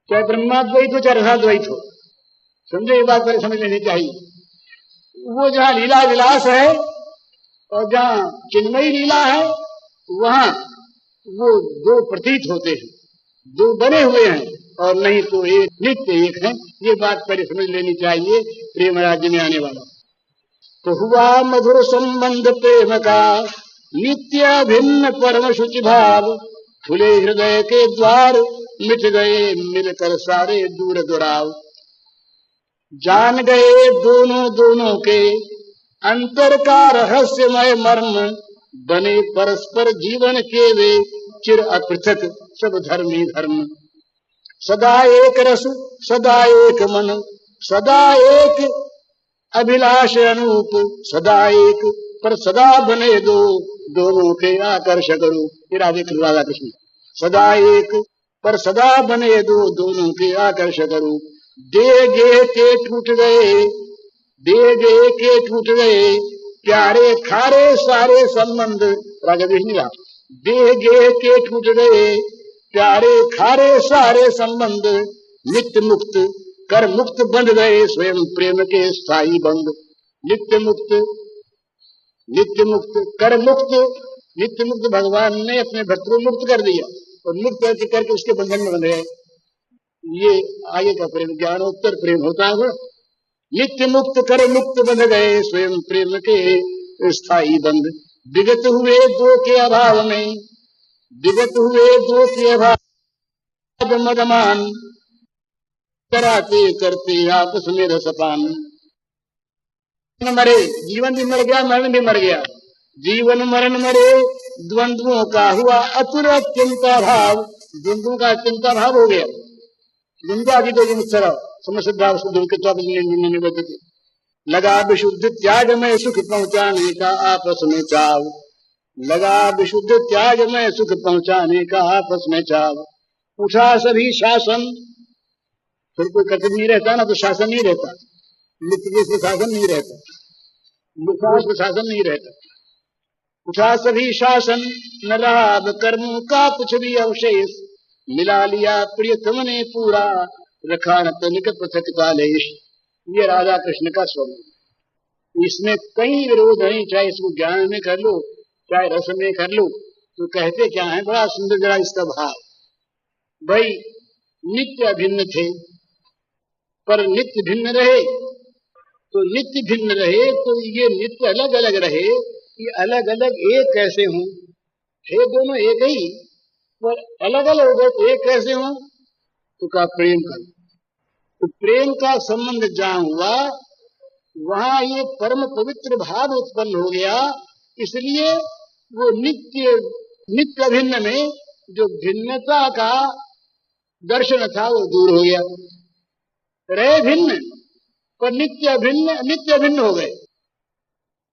[SPEAKER 1] चाहे ब्रह्माद्वैत हो चाहे रसाद्वैत हो। समझे, ये बात पहले समझ लेनी चाहिए। वो जहाँ लीला विलास है और जहाँ चिन्मयी लीला है, वहां वो दो प्रतीत होते हैं, दो बने हुए हैं, और नहीं तो एक नित्य एक है। ये बात पहले समझ लेनी चाहिए प्रेम राज्य में आने वाला। तो हुआ मधुर संबंध प्रेम का, नित्य भिन्न परम शुचि भाव, खुले हृदय के द्वार मिट गए मिलकर सारे दूर दुराव। जान गए दोनों दोनों के अंतर का रहस्यमय मर्म, बने परस्पर जीवन के वे चिर अपृथक सब धर्मी धर्म। सदा एक रस सदा एक मन सदा एक अभिलाष अनूप, सदा एक पर सदा बने दो दोनों के आकर्षक रूप। राधे राधा कृष्ण। सदा एक पर सदा बने दो दोनों के आकर्षक रूप। देगे के टूट गए देगे के टूट गए प्यारे खारे सारे संबंध। राजा कृष्ण। देगे के टूट गए प्यारे खारे सारे संबंध, नित्य मुक्त कर मुक्त बंध गए स्वयं प्रेम के स्थायी बंध। नित्य मुक्त कर मुक्त, नित्य मुक्त भगवान ने अपने भक्त को मुक्त कर दिया और मुक्त करके उसके बंधन में बंध गए। ये आगे का प्रेम ज्ञानोत्तर प्रेम होता है। नित्य मुक्त कर मुक्त बंध गए स्वयं प्रेम के स्थायी बंध। विगत हुए दो के अभाव में विगत हुए दो के अभाव मदमान, कराते करते आपस में रसपान। मरे जीवन भी मर गया मरण भी मर गया, जीवन मरण मरे द्वंद्वों का हुआ अतुर चिंता भाव। द्वंद्वों का चिंता भाव हो गया। द्वंद्वा की तो समझदार लगा विशुद्ध त्याग में सुख पहुंचाने का आपस में चाव। लगा विशुद्ध त्याग में सुख पहुंचाने का आपस में चाव। उठा सभी शासन, फिर कोई कर्तव्य नहीं रहता ना तो शासन नहीं रहता, लिखित शासन नहीं रहता, लिखित शासन नहीं रहता। उठा सभी शासन न रहा अब कर्म का कुछ भी अवशेष, मिला लिया प्रियतम ने पूरा रखा न तनिक पृथक कालेश। ये राधा कृष्ण का स्वरूप। इसमें कई विरोध नहीं, चाहे इसको ज्ञान में कर लो चाहे रस में कर लो। तो कहते क्या है, बड़ा सुंदर जरा इसका भाव। भाई नित्य अभिन्न थे पर नित्य भिन्न रहे, तो नित्य भिन्न रहे तो ये नित्य अलग अलग रहे, ये अलग अलग एक कैसे हों? थे दोनों एक ही पर अलग अलग हो गए तो एक कैसे हों? तो का प्रेम का, तो प्रेम का संबंध जहां हुआ वहां ये परम पवित्र भाव उत्पन्न हो गया। इसलिए वो नित्य अभिन्न में जो भिन्नता का दर्शन था वो दूर हो गया। रहे भिन्न पर नित्य अभिन्न हो गए।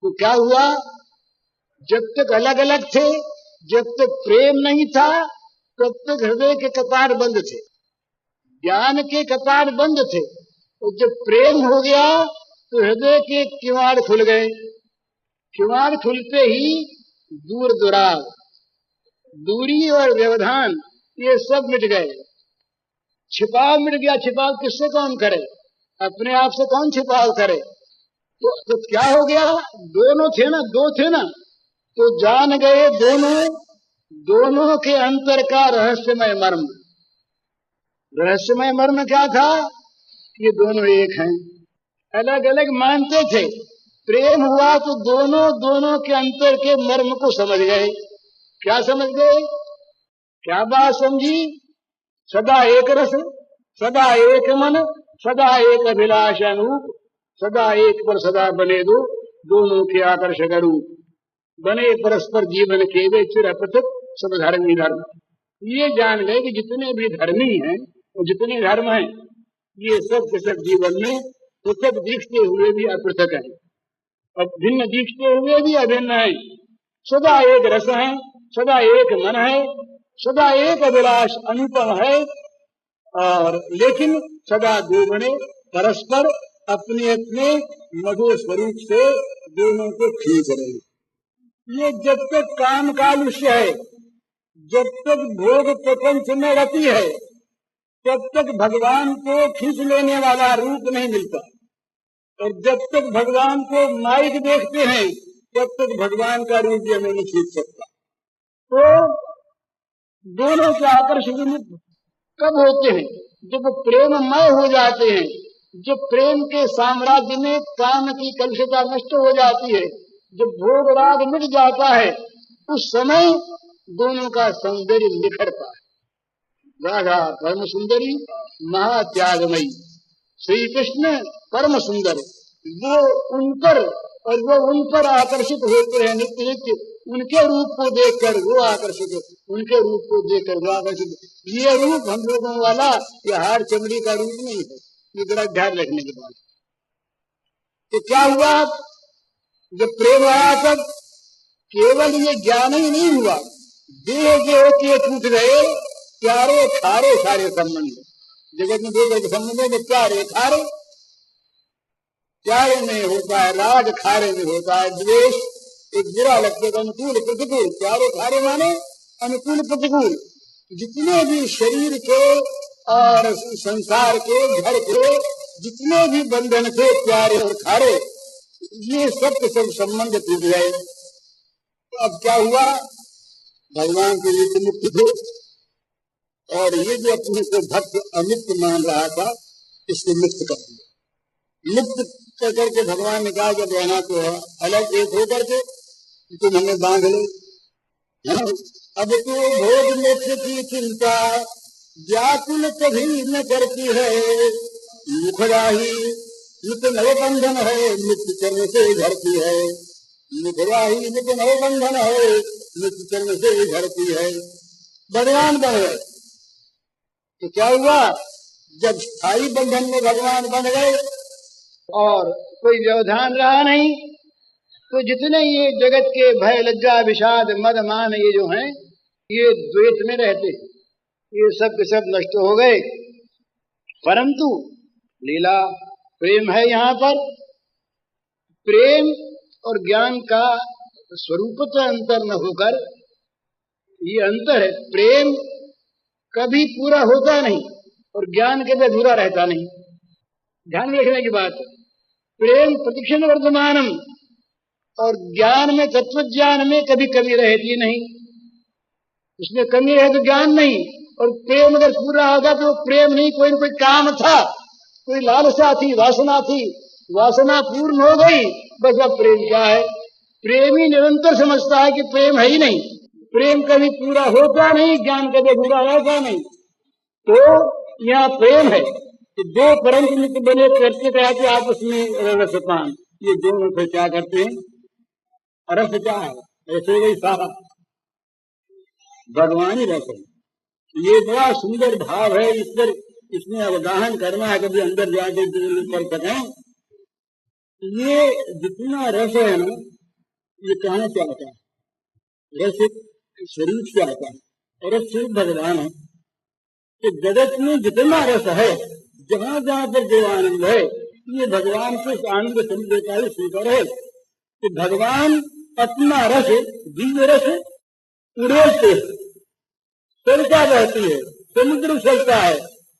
[SPEAKER 1] तो क्या हुआ, जब तक अलग अलग थे, जब तक प्रेम नहीं था, तब तक हृदय के कपाट बंद थे, ज्ञान के कपाट बंद थे। और जब प्रेम हो गया तो हृदय के किवाड़ खुल गए। किवाड़ खुलते ही दूर दुराव, दूरी और व्यवधान ये सब मिट गए। छिपाव मिट गया। छिपाव किससे कौन करे? अपने आप से कौन छिपाव करे? तो क्या हो गया, दोनों थे ना, दो थे ना, तो जान गए दोनों के अंतर का रहस्यमय मर्म। रहस्यमय मर्म क्या था? ये दोनों एक हैं। अलग अलग मानते थे, प्रेम हुआ तो दोनों के अंतर के मर्म को समझ गए। क्या समझ गए? क्या बात समझी? सदा एक रस सदा एक मन सदा एक अभिलाष अनूप, सदा एक पर सदा बने दो दोनों के आकर्षक रूप। बने परस्पर जीवन के वे चिर अपृथक सब धर्मी धर्म। ये जान गए कि जितने भी धर्मी हैं और जितने धर्म हैं ये सब के सब जीवन में पृथक दिखते हुए भी अपृथक है और भिन्न दिखते हुए भी अभिन्न है। सदा एक रस है, सदा एक मन है, सदा एक अभिलाष अनुपम है, और लेकिन सदा दो बने परस्पर अपने अपने मधुर स्वरूप से दोनों को खींच रहे। ये जब तक काम कालुष्य है, जब तक भोग प्रपंच में रति है, तब तक भगवान को खींच लेने वाला रूप नहीं मिलता। और जब तक भगवान को माइक देखते हैं तब तक भगवान का रूप हमें नहीं खींच सकता। तो दोनों के आकर्षण कब होते हैं? जब प्रेममय हो जाते हैं, जब प्रेम के साम्राज्य में काम की कलुषता नष्ट हो जाती है, जब भोग राग मिट जाता है, उस समय दोनों का सौंदर्य निखरता है। राधा परम सुंदरी महात्यागमयी, श्री कृष्ण परम सुंदर, वो उन पर और वो उन पर आकर्षित होते हैं नित्य नित्य। उनके रूप को देखकर वो आकर्षित, उनके रूप को देखकर वो आकर्षित। ये रूप हम लोगों वाला ये हाड़ चमड़ी का रूप नहीं है। ये जरा ध्यान रखने की बात। तो क्या हुआ, जब प्रेम आया तब केवल ये ज्ञान ही नहीं हुआ, देह के होके टूट गए प्यारे खारे सारे संबंध। जगत में दो तरह के संबंध है, प्यारे खारे। प्यारे में होता है राग, खारे में होता है द्वेष। एक बुरा लगते तो अनुकूल प्रतिकूल, प्यारे खारे माने अनुकूल प्रतिकूल। जितने भी शरीर के और संसार के घर के जितने भी बंधन थे प्यारे और खारे, ये सब संबंध टूट गए। तो अब क्या हुआ, भगवान के लिए मुक्त थे और ये जो अपने को भक्त अमित मान रहा था इसको मुक्त कर दिया। मुक्त करके भगवान ने कहा जब रहना तो अलग एक होकर के तुम हमें बांध लो। अब तो भोग मोक्ष की चिंता व्याकुल कभी न करती है, मुखराही नित नव बंधन है, नित्य चरण से झड़ती है। मुखराही नित नव बंधन है, नित्य चरण से झड़ती है। भगवान बन गए तो क्या हुआ, जब स्थायी बंधन में भगवान बन गए और कोई व्यवधान रहा नहीं, तो जितने ये जगत के भय लज्जा विषाद मद मान ये जो हैं ये द्वैत में रहते, ये सब के सब नष्ट हो गए। परंतु लीला प्रेम है। यहाँ पर प्रेम और ज्ञान का स्वरूप तो अंतर न होकर ये अंतर है। प्रेम कभी पूरा होता नहीं और ज्ञान कभी अधूरा रहता नहीं। ध्यान में रखने की बात है। प्रेम प्रतिक्षण वर्तमानम और ज्ञान में तत्व ज्ञान में कभी कमी रहती नहीं, उसमें कमी है तो ज्ञान नहीं। और प्रेम अगर पूरा होगा तो प्रेम नहीं, कोई न कोई काम था, कोई लालसा थी, वासना थी, वासना पूर्ण हो गई, बस अब प्रेम क्या है। प्रेमी निरंतर समझता है कि प्रेम है ही नहीं, प्रेम कभी पूरा होता नहीं, ज्ञान कभी पूरा रहता नहीं। तो यहाँ प्रेम है कि दो परंत मित्र बने करते रहते आपस में रसपान, ये दोनों से क्या करते हैं, रस क्या है, ऐसे वही सारा भगवानी रस है। ये बड़ा सुंदर भाव है, इस पर इसमें अवगाहन करना है, कभी अंदर जाके कर सकें। ये जितना रस है ना, ये कहाँ से आता है, रस शरीर से आता है, और रस सिर्फ भगवान है। तो जगत में जितना रस है, जहाँ जहाँ पर जो आनंद है, ये भगवान को आनंद समझ का ही स्वीकार है। तो भगवान अपना रस, दिव्य रस उड़ेलते चलता रहती है, समुद्र चलता है,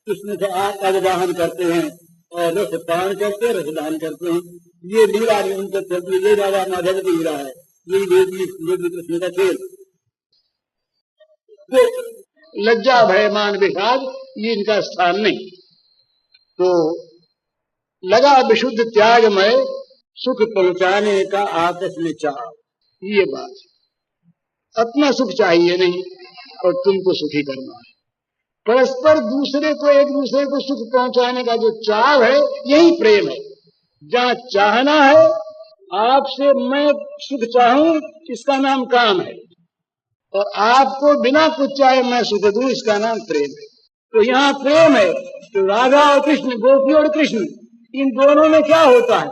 [SPEAKER 1] उसमें से आप अवगाहन करते हैं और रस पान करते हैं, रसदान करते हैं। ये लीला निरंतर चलती है, ये राधा माधव की लीला है, ये देवी कृष्ण का खेल। तो लज्जा भयमान विषाद ये इनका स्थान नहीं। तो लगा विशुद्ध त्याग में सुख पहुंचाने का आपस में चाह, ये बात। अपना सुख चाहिए नहीं और तुमको सुखी करना है। परस्पर दूसरे को, एक दूसरे को सुख पहुंचाने का जो चाव है, यही प्रेम है। जहां चाहना है, आपसे मैं सुख चाहूं, इसका नाम काम है, और आपको बिना कुछ चाहे मैं सुख दूं, इसका नाम प्रेम है। तो यहाँ प्रेम है। तो राधा और कृष्ण, गोपी और कृष्ण, इन दोनों में क्या होता है,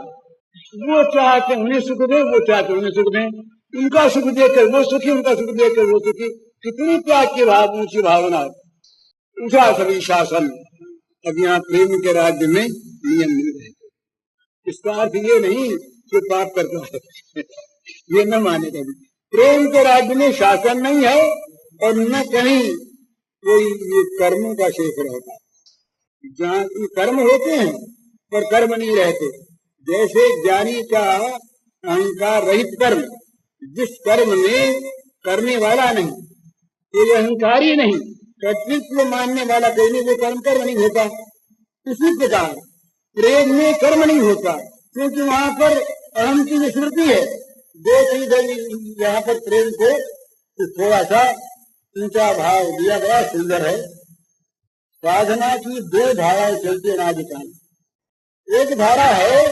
[SPEAKER 1] वो चाहते उन्हें सुख दे, वो चाहते उन्हें सुख दें। उनका सुख देकर वो सुखी, उनका सुख देकर वो सुखी। कितनी त्याग की भाव, ऊंची भावना है। उठा सभी शासन। अब यहाँ प्रेम के राज्य में नियम नहीं रहते। इसका अर्थ ये नहीं कि पाप करता है, ये न माने कभी। प्रेम के राज्य में शासन नहीं है और न कहीं कोई ये कर्मों का शेष रहता है। जहाँ कर्म होते हैं पर कर्म नहीं रहते। जैसे ज्ञानी का अहंकार रहित कर्म, जिस कर्म में करने वाला नहीं, कोई अहंकारी नहीं, कर्तृत्व मानने वाला कोई नहीं, वो कर्म नहीं होता। इसी प्रकार प्रेम में कर्म नहीं होता, क्योंकि वहां पर अहम की विस्मृति है। दो चीज यहाँ पर प्रेम को थोड़ा सा ऊंचा भाव दिया, बड़ा सुंदर है। साधना की दो धाराएं चलती है राजकाल।
[SPEAKER 2] एक धारा है,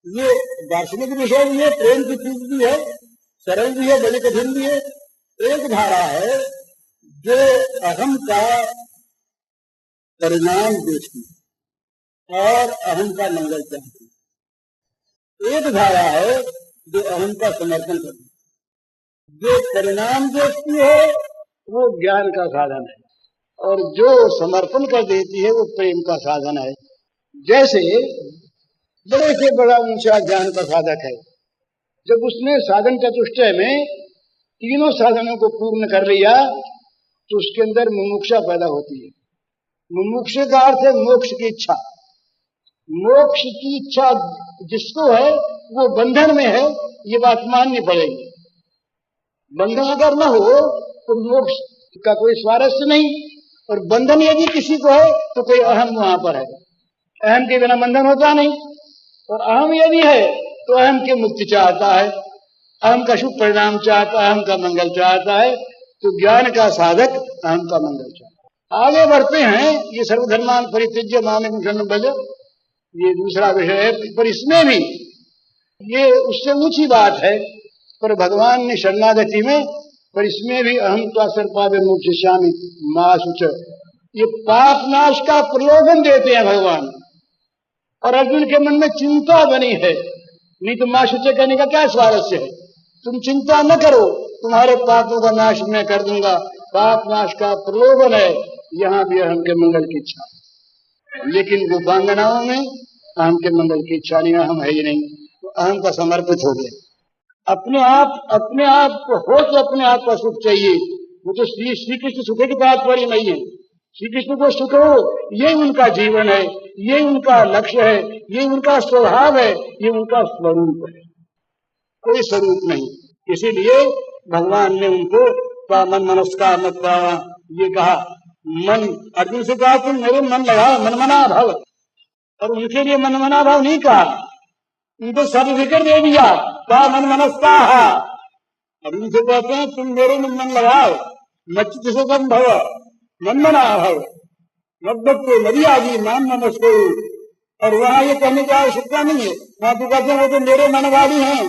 [SPEAKER 2] ये दार्शनिक विषय भी है, प्रेम की चीज भी है, सरल भी है, बड़ी कठिन भी है। एक धारा है जो अहम का परिणाम देखती और अहम का मंगल चाहती। एक धारा है जो अहम का समर्थन करती। जो परिणाम देखती है वो ज्ञान का साधन है, और जो समर्पण कर देती है वो प्रेम का साधन है। जैसे बड़े से बड़ा ऊंचा ज्ञान का साधक है, जब उसने साधन चतुष्टय में तीनों साधनों को पूर्ण कर लिया तो उसके अंदर मुमुक्षा पैदा होती है। मुमुक्षा का अर्थ है मोक्ष की इच्छा। मोक्ष की इच्छा जिसको है वो बंधन में है, ये बात माननी पड़ेगी। बंधन अगर न हो तो मोक्ष का कोई स्वारस्य नहीं, और बंधन यदि किसी को है तो कोई अहम वहां पर है। अहम के बिना बंधन होता नहीं, और अहम यदि है तो अहम की मुक्ति चाहता है, अहम का शुभ परिणाम चाहता है, अहम का मंगल चाहता है। तो ज्ञान का साधक अहम का मंगल चाहता है। आगे बढ़ते हैं, ये सर्वधर्मान परित्यज्य मामेकं शरणं व्रज, ये दूसरा विषय है, पर इसमें भी ये उससे ऊंची बात है, पर भगवान ने शरणागति में, पर इसमें भी अहम त्वा सर्पावे मोक्षयिष्यामि मा शुच, ये पाप नाश का प्रलोभन देते हैं भगवान। और अर्जुन के मन में चिंता बनी है, नहीं तो मां शुच कहने का क्या स्वारस्य है। तुम चिंता न करो, तुम्हारे पापों का नाश मैं कर दूंगा। पाप नाश का प्रलोभन है, यहाँ भी अहम के मंगल की इच्छा, लेकिन गोपांगनाओं में अहम के मंगल की इच्छा नहीं, अहम है ही नहीं, तो अहम का समर्पित हो गया। अपने आप हो तो अपने आप का सुख चाहिए। वो तो श्री कृष्ण सुख की तात्पर्य नहीं है। श्री कृष्ण को सुख हो, ये उनका जीवन है, ये उनका लक्ष्य है, ये उनका स्वभाव है, ये उनका स्वरूप है, कोई स्वरूप नहीं। इसीलिए भगवान ने उनको मन मनस्कार मत्वा ये कहा। मन अर्जुन से कहा तुम मेरे मन लगाओ, मनमना भाव, और उनके लिए मनमना भाव नहीं कहा, उनको सर्टिफिकेट दे दिया, कहा मन मनस्का। अर्जुन से कहते हैं तुम मेरे में मन लगाओ, मच्चित से कम भव मनमना भव मद्भक्तो मर्यादी मान नमस्को। और वहां ये कहने की आवश्यकता नहीं है, वहां तो कहते हैं वो तो मेरे मन वाली हैं,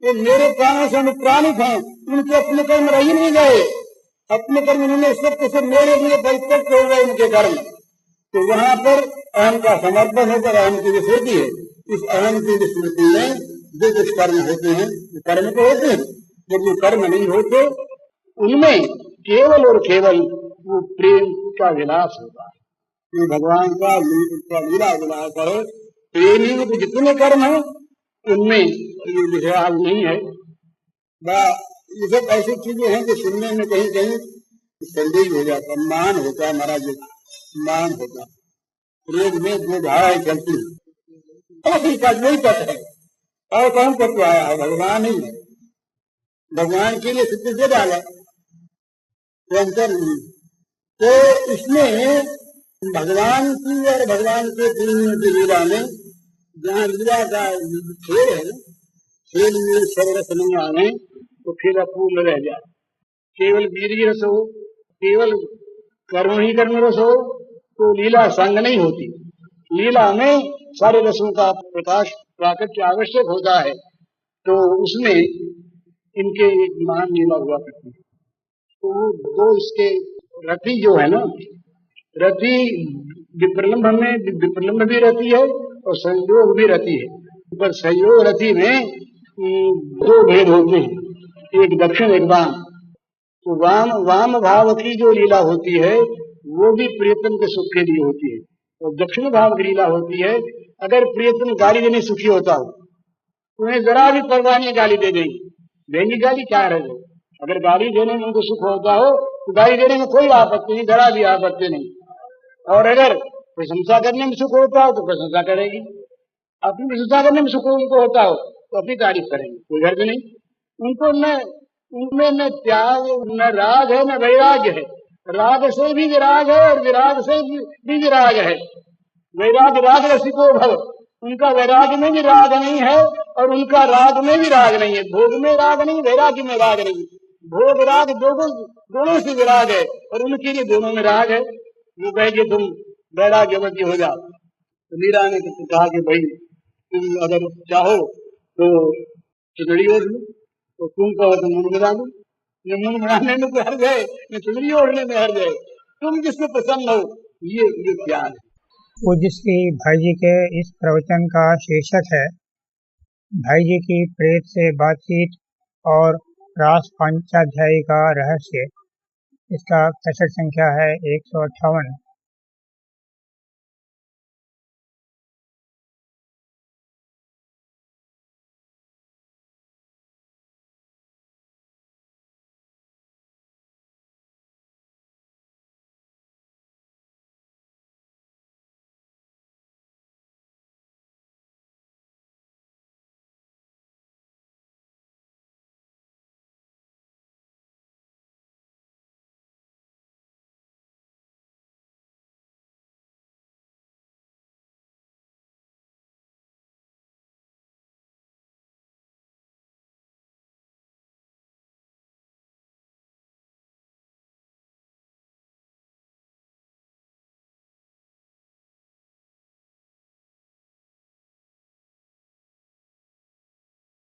[SPEAKER 2] वो मेरे प्राणों से अनुप्राणित हैं, उनके अपने कर्म रह ही नहीं गए, अपने कर्म उन्होंने सब मेरे लिए परित्यक्त हो गए उनके कर्म। तो वहां पर अहम का समर्पण होकर अहम की विस्मृति है। इस अहम की विस्मृति में जो कुछ कर्म होते हैं वो कर्म तो होते हैं, जब वो कर्म नहीं होते उनमें केवल और केवल वो प्रेम का विलास होता है। ये भगवान का लीला विलास है। प्रेमी में तो जितने कर्म है उनमें ये विषयाल नहीं है। ये सब ऐसी चीजें हैं जो सुनने में कहीं कहीं संदेह हो जाता, मान होता है महाराज, मान होता। प्रेम में जो धाराएं चलती है वही तत्व है, और कौन तत्व आया है? भगवान ही है। भगवान के लिए सिद्ध दे डाला तो अंतर नहीं। तो इसमें भगवान की और भगवान के प्रेमियों की लीला में जहाँ लीला का खेल है, खेल में सर्वरस नहीं आने तो खेल अपूर्ण रह जाए। केवल वीर्य रस हो, केवल कर्म ही कर्म रस हो तो लीला संग नहीं होती। लीला में सारे रसों का प्रकाश प्राकट्य आवश्यक होता है, तो उसमें इनके एक महान लीला हुआ करती है। तो दो इसके रति जो है ना, रति विप्रलम्भ में विप्रलम्भ भी रहती है और संयोग भी रहती है, पर संयोग रति में दो भेद होते हैं, एक दक्षिण एक वाम। तो वाम भाव की जो लीला होती है वो भी प्रियतम के सुख के लिए होती है, और दक्षिण भाव की लीला होती है अगर प्रियतम गाली देने सुखी होता हो तो उन्हें जरा भी परवाह नहीं, गाली दे देंगी गाली क्या रहे। अगर गाली देने में उनको सुख होता हो तो गाली देने में कोई आपत्ति नहीं, जरा भी आपत्ति नहीं। और अगर प्रशंसा करने में सुख होता हो तो प्रशंसा करेगी, अपनी प्रशंसा करने में सुख उनको होता हो तो अपनी तारीफ करेंगे, कोई घर नहीं। उनको उनमें न त्याग न राग है न वैराग्य है। राग से भी विराग है और विराग से भी विराग है। वैराग राग रसिको भव, उनका वैराग में भी राग नहीं है और उनका राग में भी राग नहीं है। भोग में राग नहीं, वैराग्य में राग नहीं। भोग राग दोनों से विराग है और उनके लिए दोनों में राग है। वो कहेंगे तुम वैराग्यवती हो जाओ, तो मीरा ने कहा कि भाई तुम अगर चाहो तो चुनरी ओढ़ लो, तो तुम कहो तो मुंह मिला लो, ये मुंह मिलाने में तो हर गए, ये चुनरी ओढ़ने में हर गए, तुम जिसमें पसंद हो। ये प्यार है।
[SPEAKER 3] पूज्य श्री भाई जी के इस प्रवचन का शीर्षक है भाई जी की प्रेत से बातचीत और रास पंचाध्यायी का रहस्य। इसका कैसेट संख्या है 158।